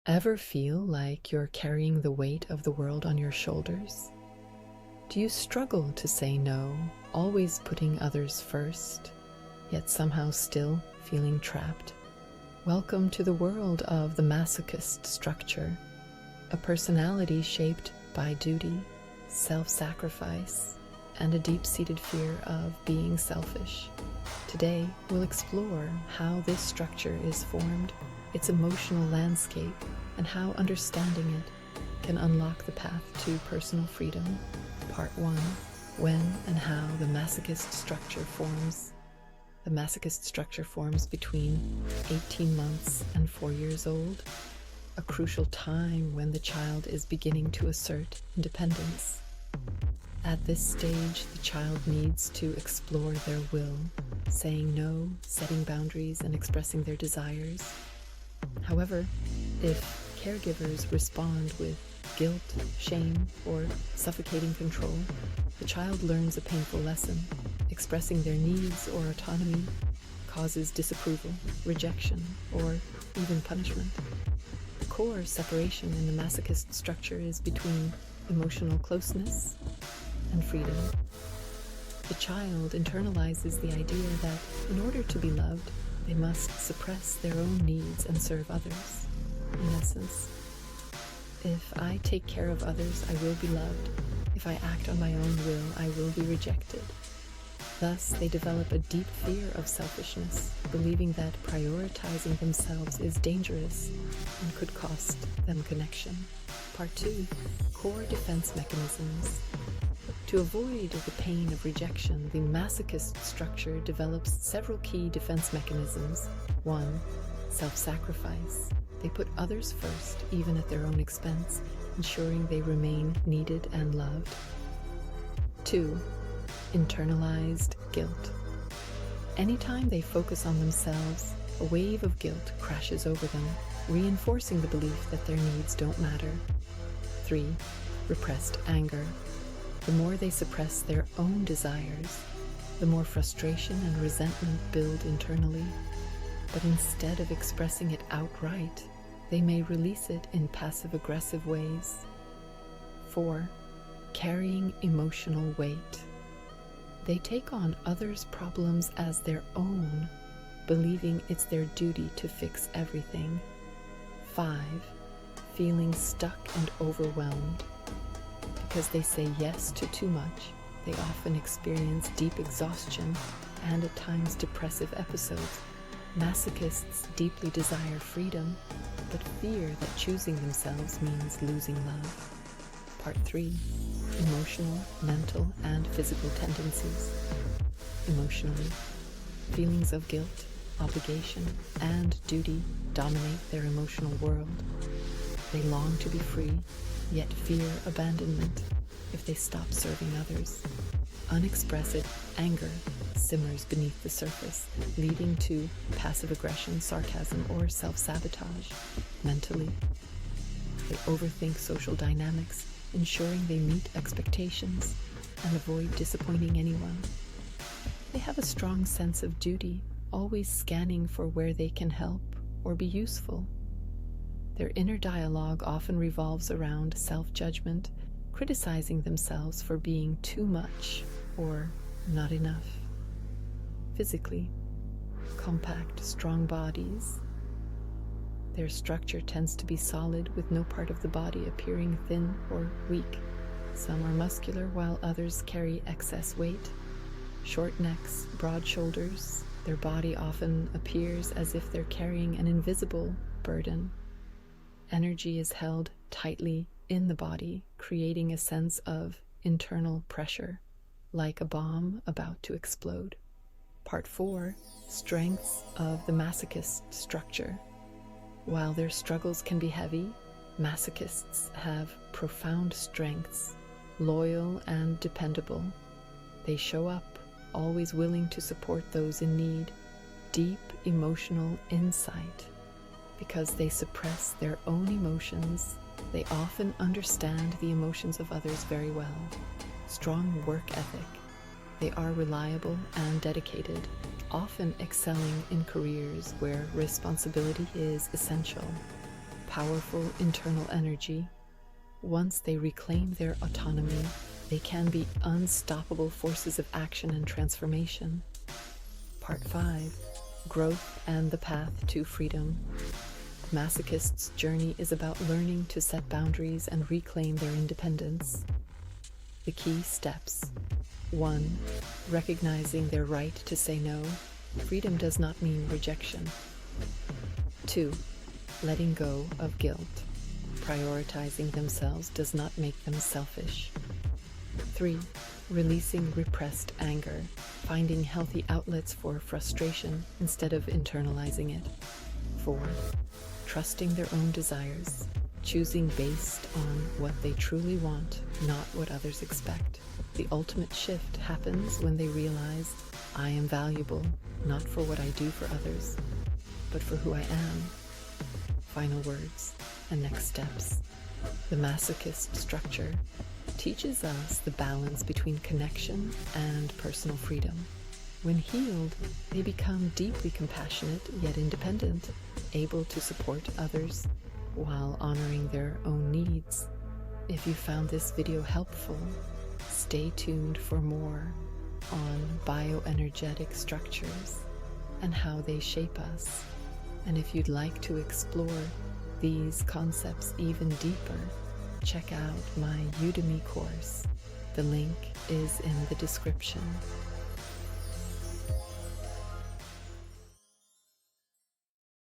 Ever feel like you're carrying the weight of the world on your shoulders? Do you struggle to say no, always putting others first, yet somehow still feeling trapped? Welcome to the world of the masochist structure, a personality shaped by duty, self-sacrifice, and a deep-seated fear of being selfish. Today, we'll explore how this structure is formed, its emotional landscape, and how understanding it can unlock the path to personal freedom. Part 1. When and how the masochist structure forms. The masochist structure forms between 18 months and 4 years old, a crucial time when the child is beginning to assert independence. At this stage, the child needs to explore their will, saying no, setting boundaries, and expressing their desires. However, if caregivers respond with guilt, shame, or suffocating control, the child learns a painful lesson. Expressing their needs or autonomy causes disapproval, rejection, or even punishment. The core separation in the masochist structure is between emotional closeness and freedom. The child internalizes the idea that in order to be loved, they must suppress their own needs and serve others. In essence, if I take care of others, I will be loved. If I act on my own will, I will be rejected. Thus, they develop a deep fear of selfishness, believing that prioritizing themselves is dangerous and could cost them connection. Part 2. Core defense mechanisms. To avoid the pain of rejection, the masochist structure develops several key defense mechanisms. 1. Self-sacrifice. They put others first, even at their own expense, ensuring they remain needed and loved. 2. Internalized guilt. Anytime they focus on themselves, a wave of guilt crashes over them, reinforcing the belief that their needs don't matter. 3. Repressed anger. The more they suppress their own desires, the more frustration and resentment build internally. But instead of expressing it outright, they may release it in passive-aggressive ways. 4. Carrying emotional weight. They take on others' problems as their own, believing it's their duty to fix everything. 5. Feeling stuck and overwhelmed. Because they say yes to too much, they often experience deep exhaustion and at times depressive episodes. Masochists deeply desire freedom, but fear that choosing themselves means losing love. Part 3. Emotional, mental, and physical tendencies. Emotionally, feelings of guilt, obligation, and duty dominate their emotional world. They long to be free, yet fear abandonment if they stop serving others. Unexpressed anger simmers beneath the surface, leading to passive aggression, sarcasm, or self-sabotage. Mentally, they overthink social dynamics, ensuring they meet expectations and avoid disappointing anyone. They have a strong sense of duty, always scanning for where they can help or be useful. Their inner dialogue often revolves around self-judgment, criticizing themselves for being too much or not enough. Physically, compact, strong bodies. Their structure tends to be solid, with no part of the body appearing thin or weak. Some are muscular, while others carry excess weight. Short necks, broad shoulders. Their body often appears as if they're carrying an invisible burden. Energy is held tightly in the body, creating a sense of internal pressure, like a bomb about to explode. Part 4. Strengths of the masochist structure. While their struggles can be heavy, masochists have profound strengths, loyal and dependable. They show up, always willing to support those in need. Deep emotional insight. Because they suppress their own emotions, they often understand the emotions of others very well. Strong work ethic. They are reliable and dedicated, often excelling in careers where responsibility is essential. powerful internal energy. Once they reclaim their autonomy, they can be unstoppable forces of action and transformation. Part 5. Growth and the Path to Freedom. Masochist's journey is about learning to set boundaries and reclaim their independence. The key steps. 1. Recognizing their right to say no. Freedom does not mean rejection. 2. Letting go of guilt. Prioritizing themselves does not make them selfish. 3. Releasing repressed anger. Finding healthy outlets for frustration instead of internalizing it. 4. Trusting their own desires. Choosing based on what they truly want, not what others expect. The ultimate shift happens when they realize, I am valuable, not for what I do for others, but for who I am. Final words and next steps. The masochist structure teaches us the balance between connection and personal freedom. When healed, they become deeply compassionate yet independent, able to support others while honoring their own needs. If you found this video helpful, stay tuned for more on bioenergetic structures and how they shape us. And if you'd like to explore these concepts even deeper, check out my Udemy course. The link is in the description.